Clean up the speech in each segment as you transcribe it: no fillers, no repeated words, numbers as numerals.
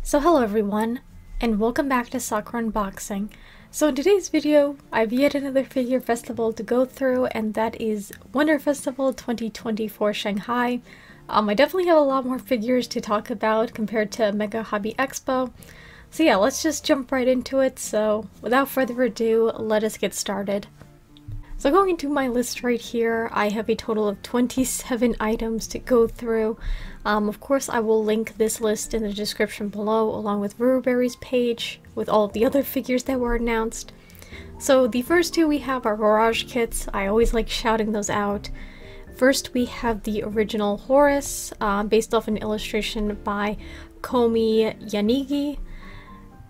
So hello everyone, and welcome back to Sakura Unboxing. So in today's video, I have yet another figure festival to go through, and that is Winter Festival 2024 Shanghai. I definitely have a lot more figures to talk about compared to Mega Hobby Expo. So yeah, let's just jump right into it. So without further ado, let us get started. So going into my list right here, I have a total of 27 items to go through. Of course, I will link this list in the description below, along with Ruberry's page, with all of the other figures that were announced. So the first two we have are Garage Kits. I always like shouting those out. First, we have the original Horus, based off an illustration by Komi Yanagi.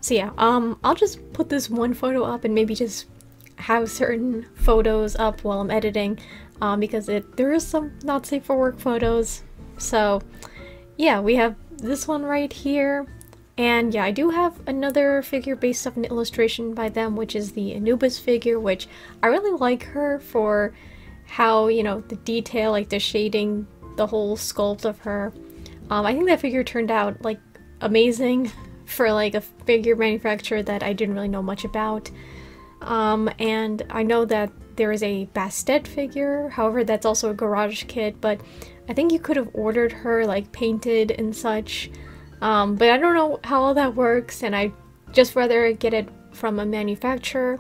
So yeah, I'll just put this one photo up and maybe just have certain photos up while I'm editing, because there is some not safe for work photos. So yeah, we have this one right here, and yeah, I do have another figure based off an illustration by them, which is the Anubis figure, which I really like her for how, you know, the detail, like the shading, the whole sculpt of her. I think that figure turned out like amazing for like a figure manufacturer that I didn't really know much about. And I know that there is a Bastet figure, however that's also a garage kit, but I think you could have ordered her like painted and such, but I don't know how all that works, and I just rather get it from a manufacturer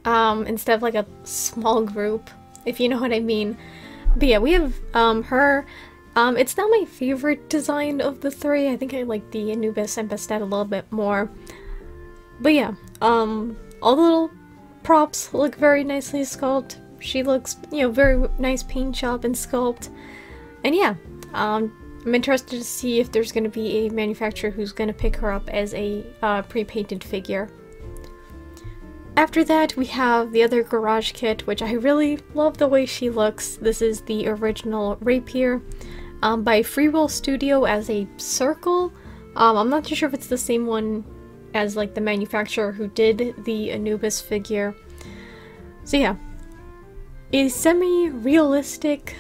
instead of like a small group, if you know what I mean. But yeah, we have her. It's not my favorite design of the three. I think I like the Anubis and Bastet a little bit more. But yeah, all the little props look very nicely sculpted. She looks, you know, very nice paint job and sculpt. And yeah, I'm interested to see if there's going to be a manufacturer who's going to pick her up as a pre-painted figure. After that, we have the other garage kit, which I really love the way she looks. This is the original Rapier by Free Will Studio as a circle. I'm not too sure if it's the same one as like the manufacturer who did the Anubis figure. So yeah, a semi-realistic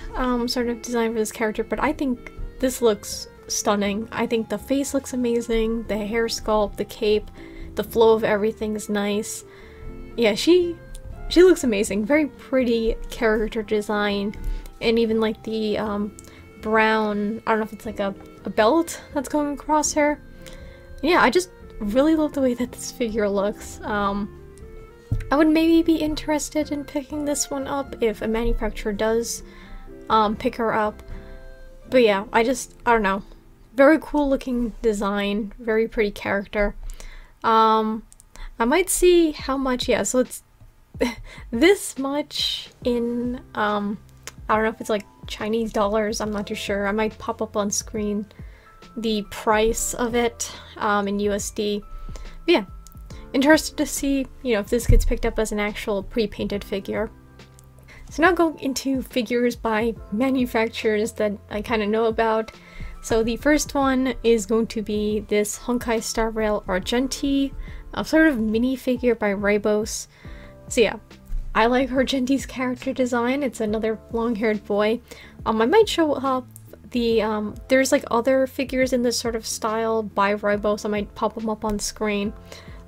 sort of design for this character, but I think this looks stunning. I think the face looks amazing, the hair sculpt, the cape, the flow of everything is nice. Yeah, she looks amazing. Very pretty character design, and even like the brown, I don't know if it's like a belt that's going across her. Yeah, I just really love the way that this figure looks. I would maybe be interested in picking this one up if a manufacturer does pick her up. But yeah, I don't know. Very cool looking design, very pretty character. I might see how much, yeah, so it's this much in, I don't know if it's like Chinese dollars, I'm not too sure. I might pop up on screen the price of it in USD. But yeah, interested to see, you know, if this gets picked up as an actual pre-painted figure. So now going into figures by manufacturers that I kind of know about. So the first one is going to be this Honkai Star Rail Argenti, a sort of mini figure by Ribos. So yeah, I like Argenti's character design. It's another long-haired boy. I might show up there's like other figures in this sort of style by Ribos. I might pop them up on screen.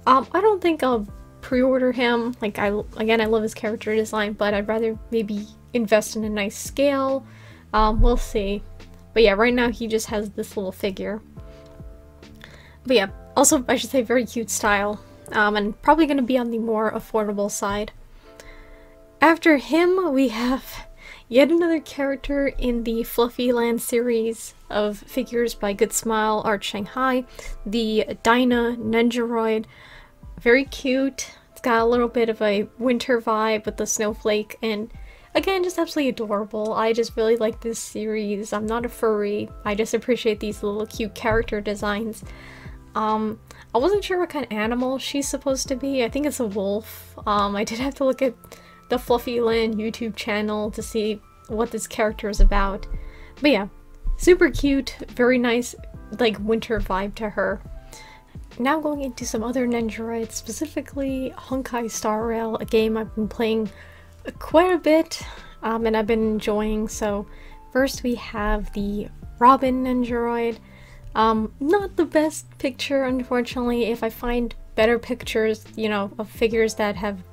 I don't think I'll pre-order him. Like, I love his character design, but I'd rather maybe invest in a nice scale. We'll see. But yeah, right now he just has this little figure. But yeah, also I should say very cute style, and probably going to be on the more affordable side. After him, we have yet another character in the Fluffy Land series of figures by Good Smile Art Shanghai, the Dyna Ninjaroid. Very cute. It's got a little bit of a winter vibe with the snowflake, and again, just absolutely adorable. I just really like this series. I'm not a furry. I just appreciate these little cute character designs. I wasn't sure what kind of animal she's supposed to be. I think it's a wolf. I did have to look at the Fluffy Land YouTube channel to see what this character is about. But yeah, super cute, very nice, like winter vibe to her. Now going into some other Ninjaroids, specifically Honkai Star Rail, a game I've been playing quite a bit, and I've been enjoying. So first we have the Robin Ninjaroid. Not the best picture, unfortunately. If I find better pictures, you know, of figures that have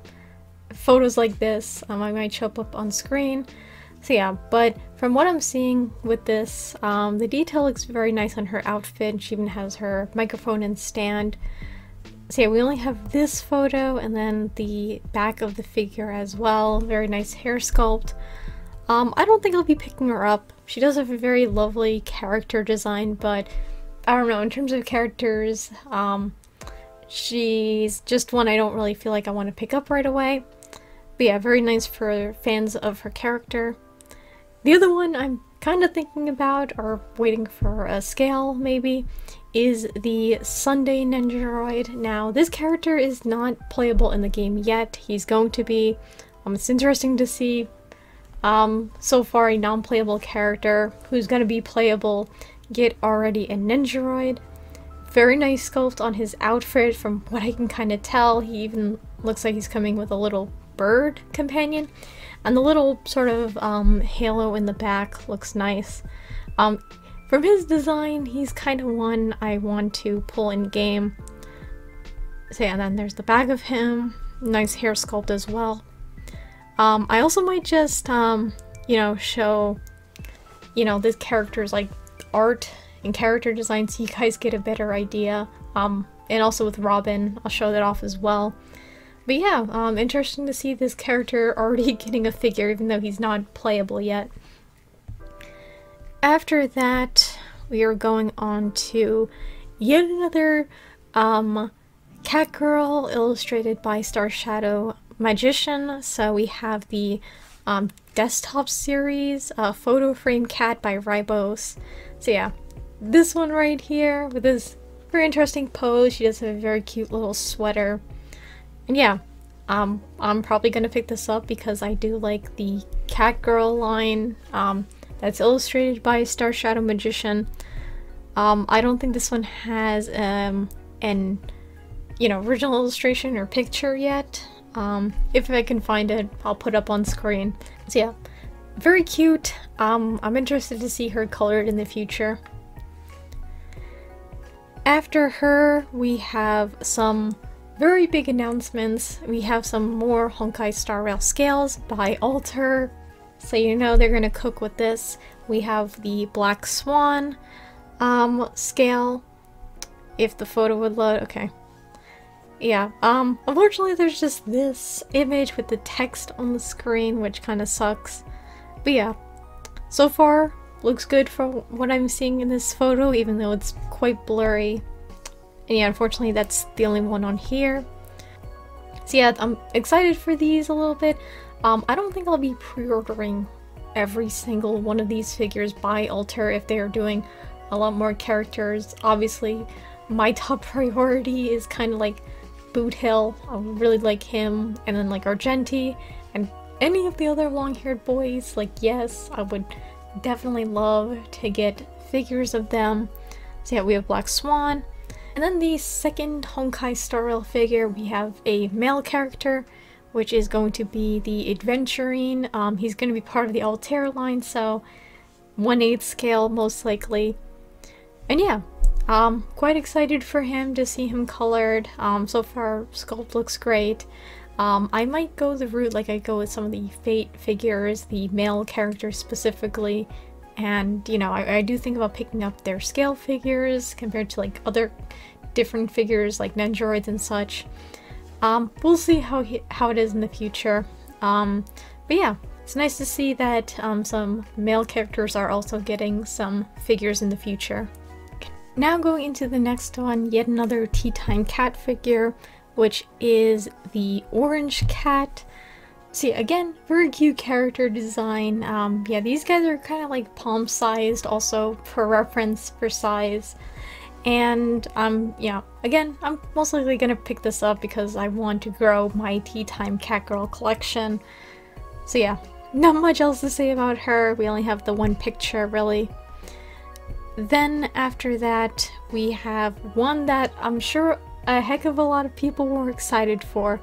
photos like this, I might show up on screen. So yeah, but from what I'm seeing with this, the detail looks very nice on her outfit. She even has her microphone and stand. So yeah, we only have this photo and then the back of the figure as well. Very nice hair sculpt. I don't think I'll be picking her up. She does have a very lovely character design, but I don't know, in terms of characters, she's just one I don't really feel like I want to pick up right away. But yeah, very nice for fans of her character. The other one I'm kind of thinking about, or waiting for a scale maybe, is the Sunday Ninjaroid. Now, this character is not playable in the game yet. He's going to be. It's interesting to see so far a non-playable character who's going to be playable get already a Ninjaroid. Very nice sculpt on his outfit from what I can kind of tell. He even looks like he's coming with a little bird companion. And the little sort of halo in the back looks nice. From his design, he's kind of one I want to pull in game. So yeah, and then there's the back of him. Nice hair sculpt as well. I also might just, you know, show, you know, this character's like art and character design so you guys get a better idea. And also with Robin, I'll show that off as well. But yeah, interesting to see this character already getting a figure even though he's not playable yet. After that, we are going on to yet another cat girl illustrated by Star Shadow Magician. So we have the desktop series, Photo Frame Cat by Ribos. So yeah, this one right here with this very interesting pose. She does have a very cute little sweater. And yeah, I'm probably gonna pick this up because I do like the cat girl line that's illustrated by Star Shadow Magician. I don't think this one has an original illustration or picture yet. If I can find it, I'll put up on screen. So yeah, very cute. I'm interested to see her colored in the future. After her, we have some very big announcements. We have some more Honkai Star Rail scales by Alter. So you know they're gonna cook with this. We have the Black Swan scale. If the photo would load, okay. Yeah, unfortunately there's just this image with the text on the screen, which kind of sucks. But yeah, so far looks good for what I'm seeing in this photo, even though it's quite blurry. And yeah, unfortunately that's the only one on here. So yeah, I'm excited for these a little bit. I don't think I'll be pre-ordering every single one of these figures by Alter if they are doing a lot more characters. Obviously, my top priority is kind of like Boot Hill. I really like him, and then like Argenti, and any of the other long-haired boys. Like, yes, I would definitely love to get figures of them. So yeah, we have Black Swan. And then the second Honkai Star Rail figure, we have a male character, which is going to be the Adventurine. He's going to be part of the Altair line, so 1/8 scale most likely. And yeah, quite excited for him, to see him colored. So far, sculpt looks great. I might go the route like I go with some of the Fate figures, the male characters specifically. And, you know, I do think about picking up their scale figures compared to like other different figures like Ninjaroids and such. We'll see how it is in the future. But yeah, it's nice to see that some male characters are also getting some figures in the future. Now going into the next one, yet another Tea Time Cat figure, which is the Orange Cat. See, again, very cute character design. Yeah, these guys are kind of like palm-sized, also for reference for size. And yeah, again, I'm most likely gonna pick this up because I want to grow my Tea Time Cat Girl collection. So yeah, not much else to say about her. We only have the one picture, really. Then after that, we have one that I'm sure a heck of a lot of people were excited for,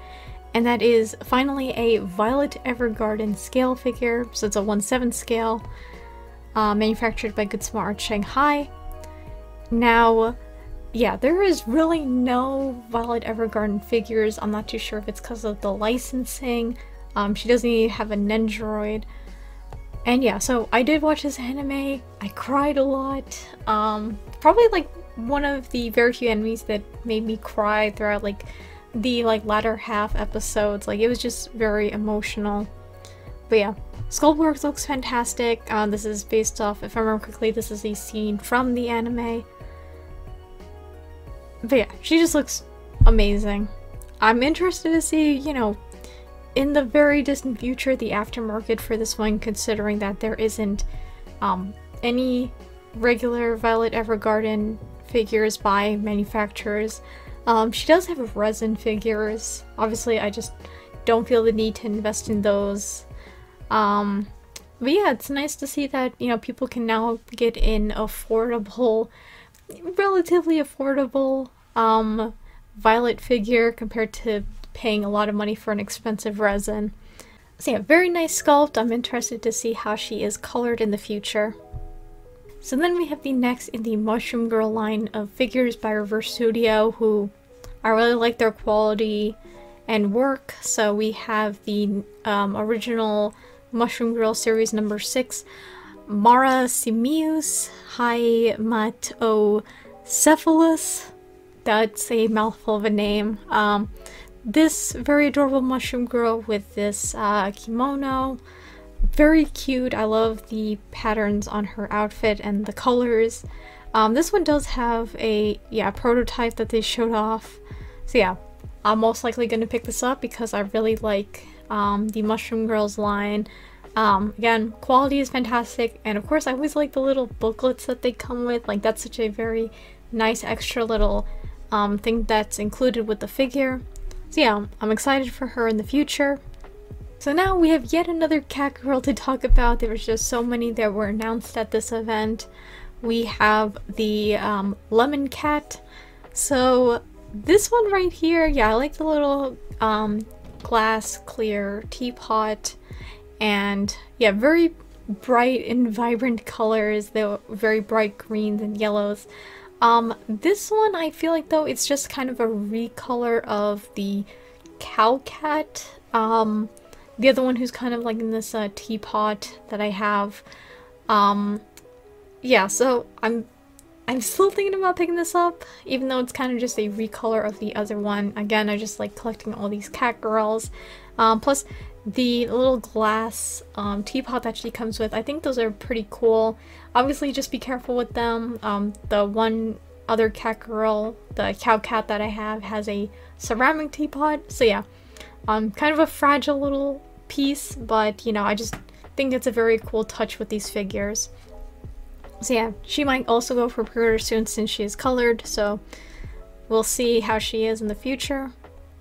and that is finally a Violet Evergarden scale figure. So it's a 1/7 scale, manufactured by Good Smart Art Shanghai. Now, yeah, there is really no Violet Evergarden figures. I'm not too sure if it's because of the licensing. She doesn't even have a Nendoroid. And yeah, so I did watch this anime. I cried a lot. Probably like one of the very few animes that made me cry throughout like the latter half episodes. Like, it was just very emotional. But yeah, Skullworks looks fantastic. This is based off, if I remember correctly, this is a scene from the anime. But yeah, she just looks amazing. I'm interested to see, you know, in the very distant future, the aftermarket for this one, considering that there isn't any regular Violet Evergarden figures by manufacturers. She does have resin figures. Obviously, I just don't feel the need to invest in those. But yeah, it's nice to see that, you know, people can now get an affordable, relatively affordable Violet figure compared to paying a lot of money for an expensive resin. So yeah, very nice sculpt. I'm interested to see how she is colored in the future. So then we have the next in the Mushroom Girl line of figures by Reverse Studio, who I really like their quality and work. So we have the original Mushroom Girl series number 6, Mara Simius Hymatocephalus. That's a mouthful of a name. This very adorable mushroom girl with this kimono. Very cute. I love the patterns on her outfit and the colors. This one does have a prototype that they showed off. So yeah, I'm most likely going to pick this up because I really like the Mushroom Girls line. Again, quality is fantastic, and of course I always like the little booklets that they come with. Like, that's such a very nice extra little thing that's included with the figure. So yeah, I'm excited for her in the future. So now we have yet another cat girl to talk about. There was just so many that were announced at this event. We have the lemon cat. So this one right here, yeah, I like the little glass clear teapot, and yeah, very bright and vibrant colors. They're very bright greens and yellows. This one, I feel like, though, it's just kind of a recolor of the cow cat. The other one who's kind of like in this teapot that I have. Yeah, so I'm still thinking about picking this up, even though it's kind of just a recolor of the other one. Again, I just like collecting all these cat girls. Plus the little glass teapot that she comes with, I think those are pretty cool. Obviously, just be careful with them. The one other cat girl, the cow cat that I have, has a ceramic teapot. So yeah, kind of a fragile little piece, but you know, I just think it's a very cool touch with these figures. So yeah, she might also go for pre-order soon since she is colored, so we'll see how she is in the future.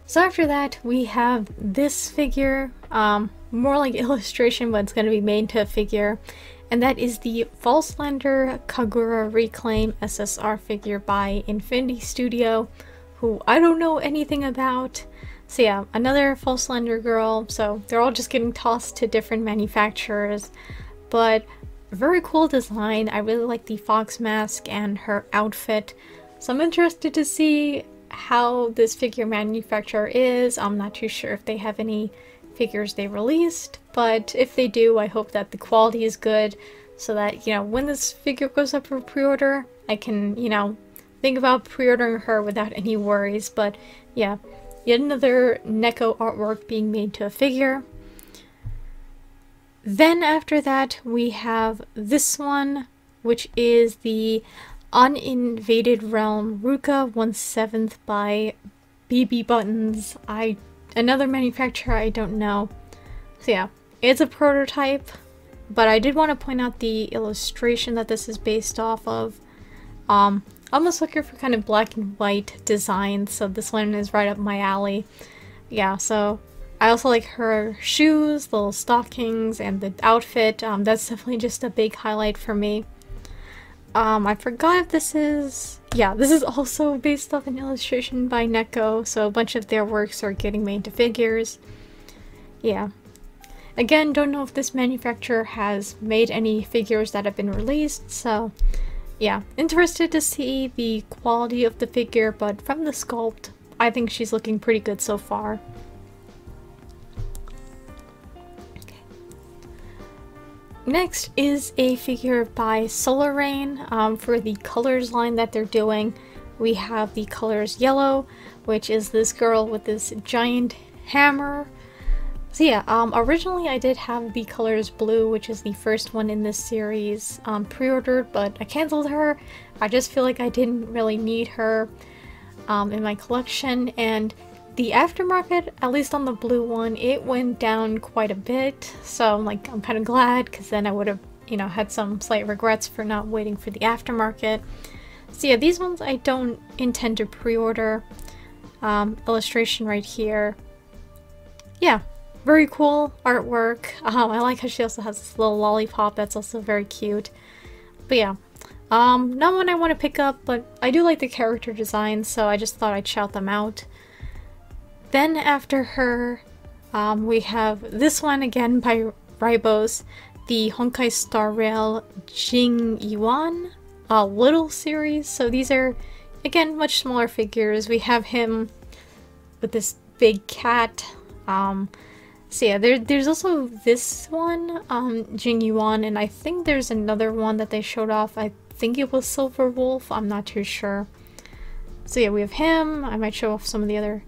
So after that, we have this figure, more like illustration, but it's going to be made into a figure, and that is the Falslander Kagura Reclaim SSR figure by Infinity Studio, who I don't know anything about. So yeah, another Falslander girl, so they're all just getting tossed to different manufacturers, but very cool design. I really like the fox mask and her outfit, so I'm interested to see how this figure manufacturer is. I'm not too sure if they have any figures they released, but if they do, I hope that the quality is good so that, you know, when this figure goes up for pre-order, I can, you know, think about pre-ordering her without any worries. But yeah, yet another Neko artwork being made to a figure. Then after that, we have this one, which is the Uninvaded Realm Ruka 1/7 by BB Buttons. Another manufacturer I don't know. So yeah, it's a prototype, but I did want to point out the illustration that this is based off of. I'm almost looking for kind of black and white designs, so this one is right up my alley. Yeah, so I also like her shoes, the little stockings, and the outfit. That's definitely just a big highlight for me. I forgot if this is... Yeah, this is also based off an illustration by Neko, so a bunch of their works are getting made into figures. Yeah. Again, don't know if this manufacturer has made any figures that have been released, so yeah, interested to see the quality of the figure, but from the sculpt, I think she's looking pretty good so far. Next is a figure by Solar Rain. For the colors line that they're doing, we have the colors yellow, which is this girl with this giant hammer. So yeah, originally I did have the colors blue, which is the first one in this series, pre-ordered, but I canceled her. I just feel like I didn't really need her in my collection, and the aftermarket, at least on the blue one, it went down quite a bit, so I'm kind of glad, because then I would have, you know, had some slight regrets for not waiting for the aftermarket. So yeah, these ones I don't intend to pre-order. Illustration right here. Yeah, very cool artwork. I like how she also has this little lollipop that's also very cute. But yeah, not one I want to pick up, but I do like the character design, so I just thought I'd shout them out. Then after her, we have this one again by Ribos, the Honkai Star Rail Jing Yuan little series. So these are, again, much smaller figures. We have him with this big cat. So yeah, there's also this one, Jing Yuan, and I think there's another one that they showed off. I think it was Silver Wolf, I'm not too sure. So yeah, we have him. I might show off some of the other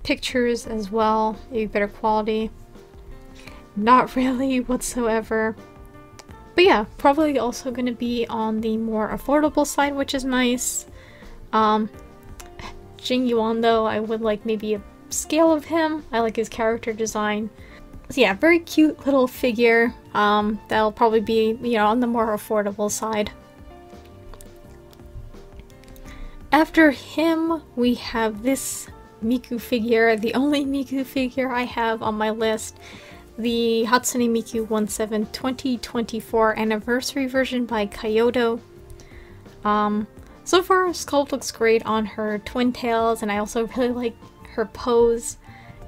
pictures as well, maybe better quality. Not really whatsoever. But yeah, probably also going to be on the more affordable side, which is nice. Jing Yuan though, I would like maybe a scale of him. I like his character design. So yeah, very cute little figure. That'll probably be, you know, on the more affordable side. After him, we have this Miku figure, the only Miku figure I have on my list, the Hatsune Miku 17 2024 anniversary version by Kyoto. So far, sculpt looks great on her twin tails, and I also really like her pose.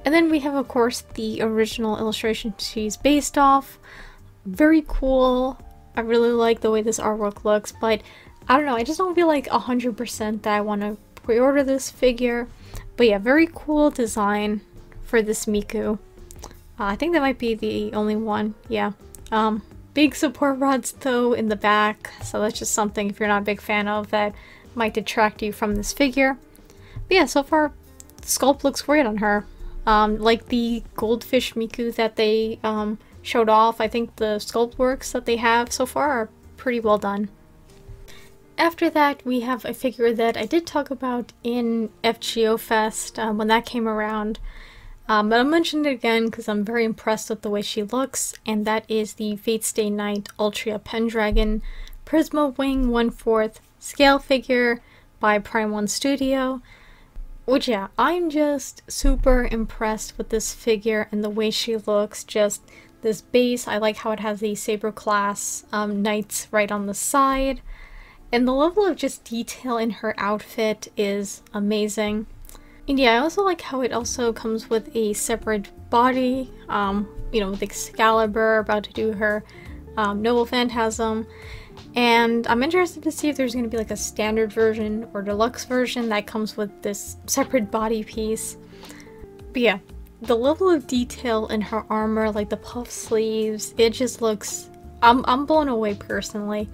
And then we have, of course, the original illustration she's based off. Very cool. I really like the way this artwork looks, but I don't know, I just don't feel like 100% that I want to pre-order this figure. But yeah, very cool design for this Miku. I think that might be the only one, yeah. Big support rods though in the back, so that's just something if you're not a big fan of that might detract you from this figure. But yeah, so far the sculpt looks great on her. Like the goldfish Miku that they showed off, I think the sculpt works that they have so far are pretty well done. After that, we have a figure that I did talk about in FGO Fest when that came around. But I'll mention it again because I'm very impressed with the way she looks, and that is the Fate Stay Night Ultra Pendragon Prisma Wing 1/4 scale figure by Prime 1 Studio. Which, yeah, I'm just super impressed with this figure and the way she looks. Just this base, I like how it has the Saber class knights right on the side. And the level of just detail in her outfit is amazing. And yeah, I also like how it also comes with a separate body, you know, with Excalibur about to do her Noble Phantasm. And I'm interested to see if there's going to be like a standard version or deluxe version that comes with this separate body piece. But yeah, the level of detail in her armor, like the puff sleeves, it just looks... I'm blown away personally.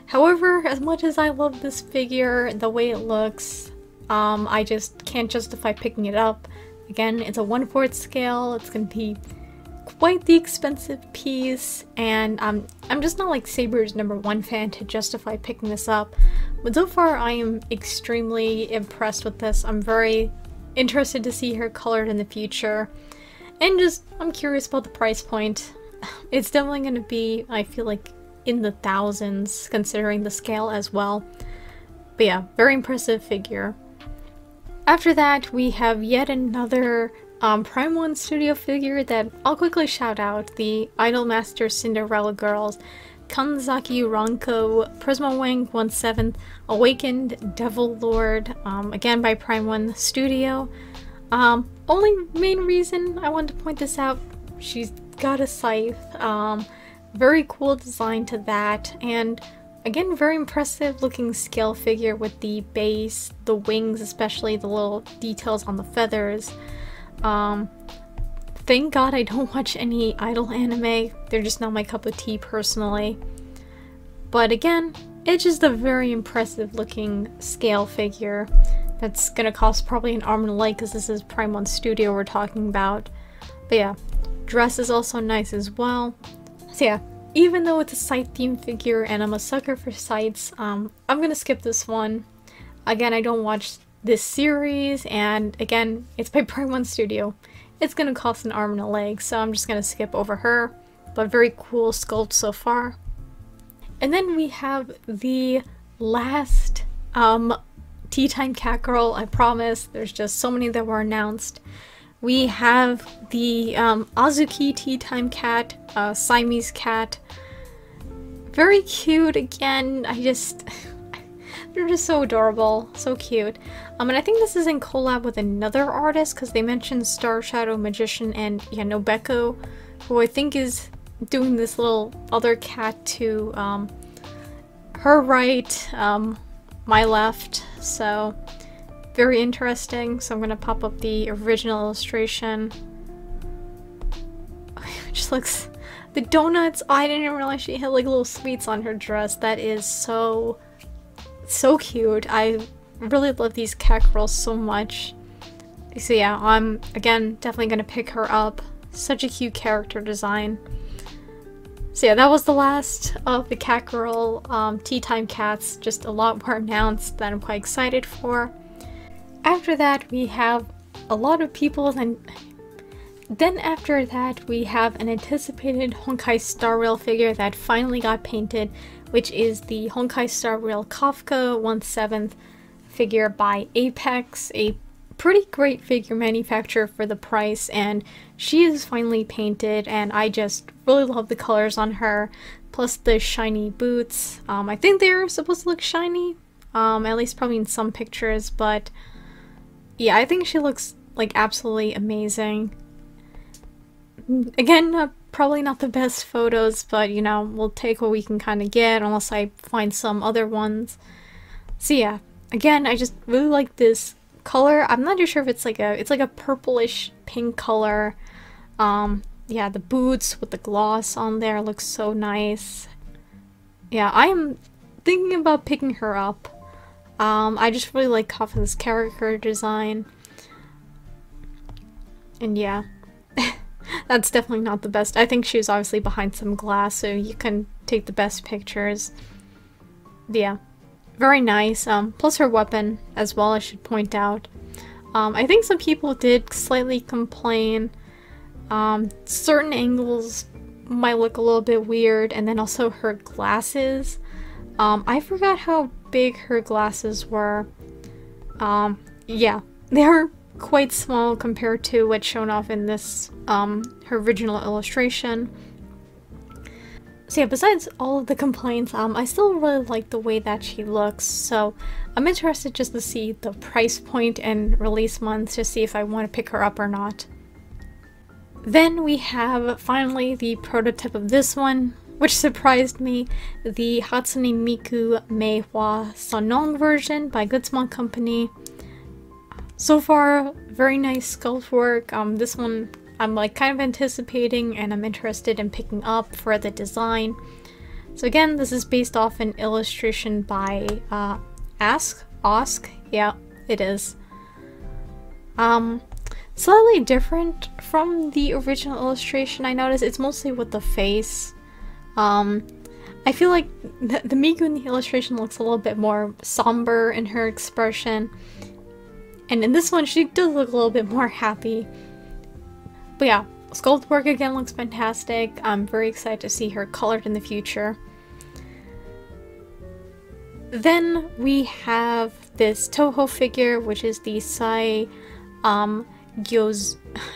However, as much as I love this figure, the way it looks, I just can't justify picking it up. Again, it's a 1/4 scale, it's gonna be quite the expensive piece, and I'm just not like Saber's #1 fan to justify picking this up. But so far, I am extremely impressed with this. I'm very interested to see her colored in the future, and just, I'm curious about the price point. It's definitely gonna be, I feel like, in the thousands, considering the scale as well. But yeah, very impressive figure. After that, we have yet another Prime 1 Studio figure that I'll quickly shout out, the Idolmaster Cinderella Girls Kanzaki Ranko Prisma Wing 1/7 Awakened Devil Lord, again by Prime 1 Studio. Only main reason I wanted to point this out, she's got a scythe. Very cool design to that, and again, very impressive looking scale figure with the base, the wings, especially the little details on the feathers. Thank God I don't watch any idol anime. They're just not my cup of tea personally. But again, it's just a very impressive looking scale figure that's gonna cost probably an arm and a leg because this is Prime 1 Studio we're talking about. But yeah, dress is also nice as well. So yeah, even though it's a scythe themed figure and I'm a sucker for scythes, I'm gonna skip this one. Again, I don't watch this series, and again, it's by Prime 1 Studio. It's gonna cost an arm and a leg, so I'm just gonna skip over her. But very cool sculpt so far. And then we have the last Tea Time Cat Girl, I promise. There's just so many that were announced. We have the Azuki Tea Time Cat, Siamese cat. Very cute again. They're just so adorable, so cute. And I think this is in collab with another artist because they mentioned Star Shadow Magician and Nobeko, who I think is doing this little other cat to her right, my left. So very interesting. So I'm gonna pop up the original illustration. It just looks, the donuts. Oh, I didn't realize she had like little sweets on her dress. That is so cute. I really love these cat girls so much. So yeah, I'm again definitely gonna pick her up. Such a cute character design. So yeah, that was the last of the cat girl Tea Time cats. Just a lot more announced that I'm quite excited for. After that we have a lot of people, and then after that we have an anticipated Honkai Star Rail figure that finally got painted, which is the Honkai Star Rail Kafka 1/7 figure by Apex, a pretty great figure manufacturer for the price, and she is finally painted, and I just really love the colors on her, plus the shiny boots. I think they're supposed to look shiny, at least probably in some pictures, but yeah, I think she looks like absolutely amazing. Again, probably not the best photos, but you know, we'll take what we can kind of get unless I find some other ones. So yeah, again, I just really like this color. I'm not too sure if it's like a purplish pink color. Yeah, the boots with the gloss on there looks so nice. Yeah, I am thinking about picking her up. I just really like Kafka's character design. And yeah. That's definitely not the best. I think she was obviously behind some glass, so you can take the best pictures. But yeah, very nice. Plus her weapon as well, I should point out. I think some people did slightly complain. Certain angles might look a little bit weird, and then also her glasses. I forgot how big her glasses were. Yeah, they're quite small compared to what's shown off in this, her original illustration. So yeah, besides all of the complaints, I still really like the way that she looks, so I'm interested just to see the price point and release months to see if I want to pick her up or not. Then we have finally the prototype of this one, which surprised me, the Hatsune Miku Meihua Sonong version by Goodsmon Company. So far, very nice sculpt work. This one I'm like kind of anticipating and I'm interested in picking up for the design. So again, this is based off an illustration by Osk. Yeah, it is. Slightly different from the original illustration. I noticed it's mostly with the face. I feel like the Miku in the illustration looks a little bit more somber in her expression. And in this one, she does look a little bit more happy. But yeah, sculpt work again looks fantastic. I'm very excited to see her colored in the future. Then we have this Toho figure, which is the Sai Gyozi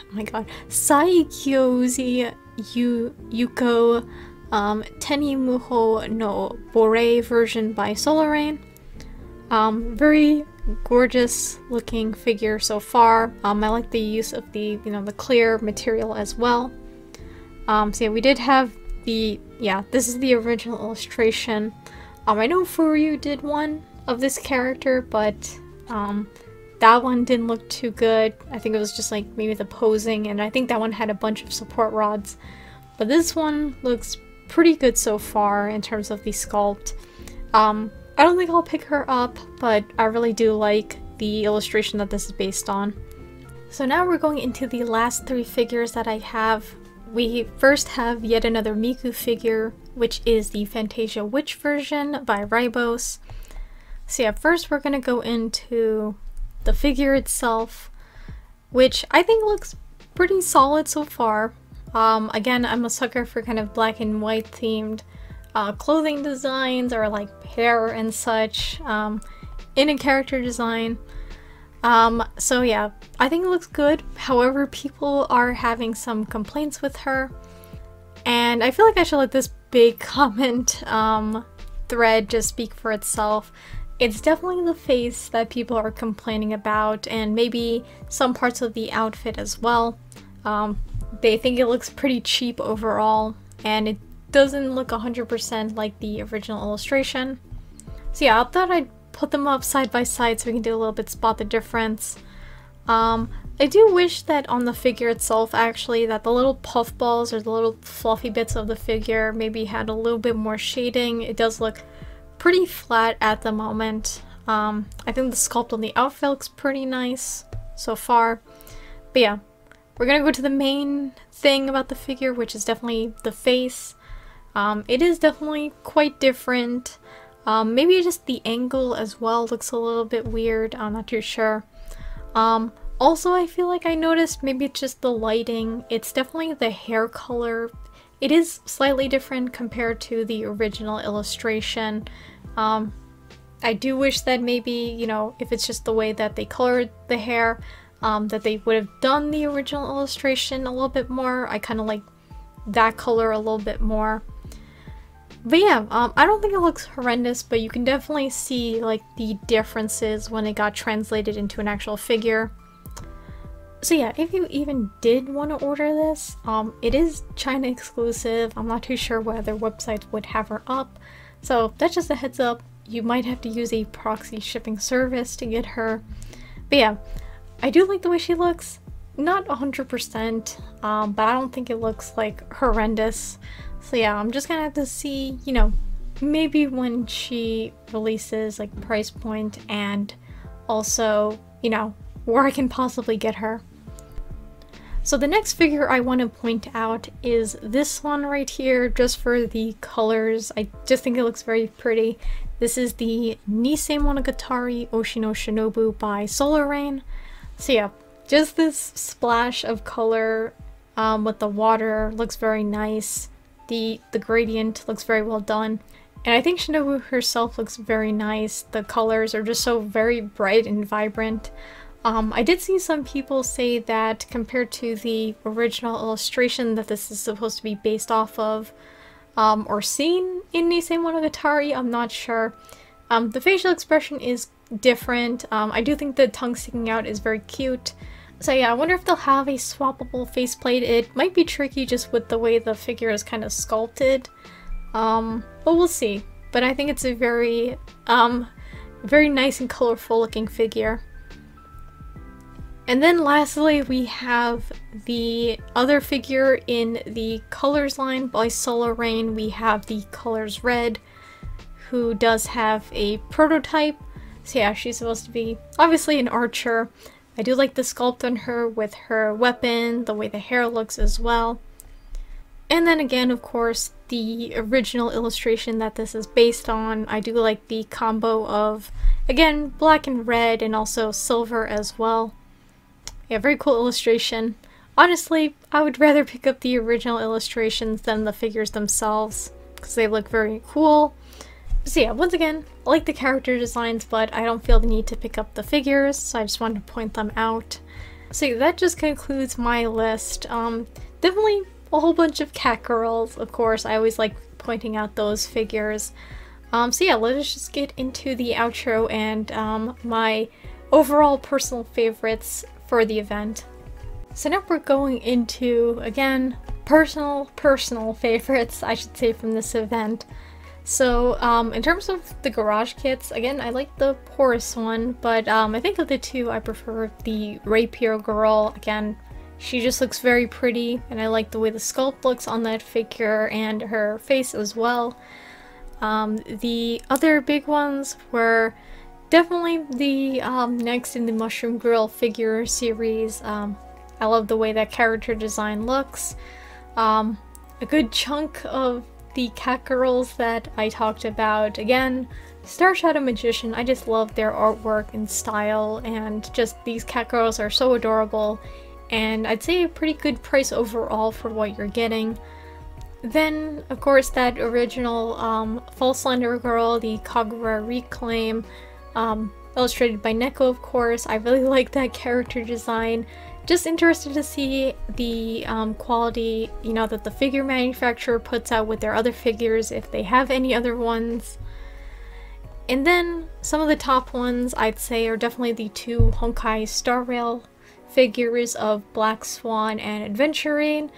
Yuko Tenimuho no Bore version by Solarain. Very gorgeous looking figure so far. I like the use of the the clear material as well. So yeah, we did have the this is the original illustration. I know Furyu did one of this character, but that one didn't look too good. I think it was just like maybe the posing, and I think that one had a bunch of support rods. But this one looks pretty good so far in terms of the sculpt. I don't think I'll pick her up, but I really do like the illustration that this is based on. So now we're going into the last 3 figures that I have. We first have yet another Miku figure, which is the Fantasia Witch version by Ribos. So yeah, first we're gonna go into the figure itself, which I think looks pretty solid so far. Again, I'm a sucker for kind of black and white themed clothing designs or like hair and such in a character design. So yeah, I think it looks good. However, people are having some complaints with her, and I feel like I should let this big comment thread just speak for itself. It's definitely the face that people are complaining about, and maybe some parts of the outfit as well. They think it looks pretty cheap overall, and it doesn't look 100% like the original illustration. So yeah, I thought I'd put them up side by side so we can do a little bit spot the difference. I do wish that on the figure itself actually that the little puff balls or the little fluffy bits of the figure maybe had a little bit more shading. It does look pretty flat at the moment. I think the sculpt on the outfit looks pretty nice so far. But yeah, we're gonna go to the main thing about the figure, which is definitely the face. It is definitely quite different. Maybe just the angle as well looks a little bit weird. I'm not too sure. Also, I feel like I noticed maybe it's just the lighting. It's definitely the hair color. It is slightly different compared to the original illustration. I do wish that maybe, you know, if it's just the way that they colored the hair, that they would have done the original illustration a little bit more. I kind of like that color a little bit more. But yeah, I don't think it looks horrendous, but you can definitely see like the differences when it got translated into an actual figure. So yeah, if you even did want to order this, it is China exclusive. I'm not too sure what other websites would have her up. So that's just a heads up. You might have to use a proxy shipping service to get her. But yeah, I do like the way she looks. Not 100%, but I don't think it looks like horrendous. So yeah, I'm just gonna have to see, you know, maybe when she releases like price point and also, you know, where I can possibly get her. So the next figure I want to point out is this one right here, just for the colors. I just think it looks very pretty. This is the Nisei Monogatari Oshino Shinobu by Solar Rain. So yeah, just this splash of color with the water looks very nice. The gradient looks very well done. And I think Shinobu herself looks very nice. The colors are just so very bright and vibrant. I did see some people say that compared to the original illustration that this is supposed to be based off of, or seen in Nisei Monogatari, I'm not sure. The facial expression is different. I do think the tongue sticking out is very cute. So yeah, I wonder if they'll have a swappable faceplate. It might be tricky just with the way the figure is kind of sculpted. But we'll see. But I think it's a very nice and colorful looking figure. And then lastly, we have the other figure in the colors line by Solar Rain. We have the Colors Red, who does have a prototype. So yeah, she's supposed to be obviously an archer. I do like the sculpt on her with her weapon, the way the hair looks as well. And then again, of course, the original illustration that this is based on. I do like the combo of, again, black and red and also silver as well. Yeah, very cool illustration. Honestly, I would rather pick up the original illustrations than the figures themselves, because they look very cool. So yeah, once again, I like the character designs, but I don't feel the need to pick up the figures, so I just wanted to point them out. So yeah, that just concludes my list. Definitely a whole bunch of cat girls, of course. I always like pointing out those figures. So yeah, let us just get into the outro and my overall personal favorites for the event. So now we're going into, again, personal favorites, I should say, from this event. So, in terms of the garage kits, again, I like the porous one, but I think of the two, I prefer the rapier girl. Again, she just looks very pretty, and I like the way the sculpt looks on that figure and her face as well. The other big ones were definitely the next in the Mushroom Girl figure series. I love the way that character design looks. A good chunk of the cat girls that I talked about, again, Star Shadow Magician, I just love their artwork and style, and just these cat girls are so adorable, and I'd say a pretty good price overall for what you're getting. Then, of course, that original Full Slender Girl, the Kagura Reclaim, illustrated by Neko, of course. I really like that character design. Just interested to see the quality, you know, that the figure manufacturer puts out with their other figures, if they have any other ones. And then some of the top ones I'd say are definitely the two Honkai Star Rail figures of Black Swan and Adventurine.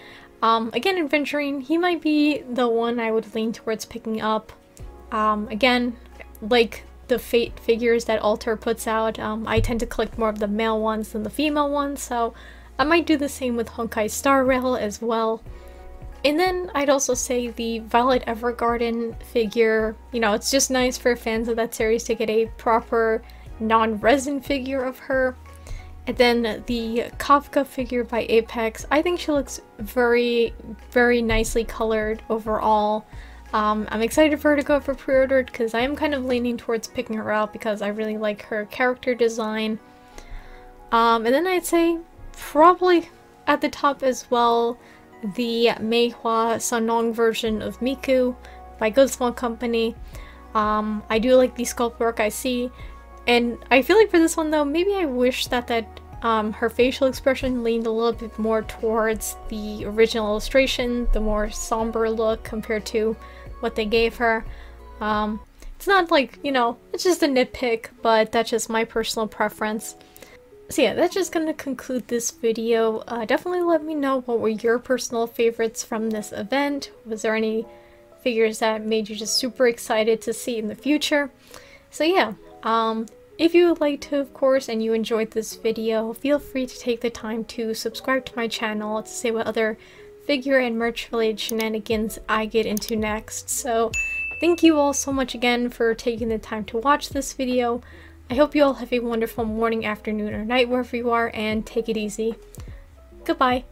Again, Adventurine, he might be the one I would lean towards picking up. Again, like the Fate figures that Alter puts out, I tend to collect more of the male ones than the female ones, so I might do the same with Honkai Star Rail as well. And then I'd also say the Violet Evergarden figure, you know, it's just nice for fans of that series to get a proper non-resin figure of her. And then the Kafka figure by Apex, I think she looks very, very nicely colored overall. I'm excited for her to go for pre-order because I am kind of leaning towards picking her up because I really like her character design. And then I'd say probably at the top as well, the Meihua Sanong version of Miku by Good Small Company. I do like the sculpt work I see, and I feel like for this one though, maybe I wish that her facial expression leaned a little bit more towards the original illustration, the more somber look compared to what they gave her. It's not like, you know, it's just a nitpick, but that's just my personal preference. So yeah, that's just gonna conclude this video. Definitely let me know what were your personal favorites from this event. Was there any figures that made you just super excited to see in the future? So yeah, if you would like to, of course, and you enjoyed this video, feel free to take the time to subscribe to my channel to see what other figure and merch related shenanigans I get into next. So thank you all so much again for taking the time to watch this video. I hope you all have a wonderful morning, afternoon, or night wherever you are, and take it easy. Goodbye.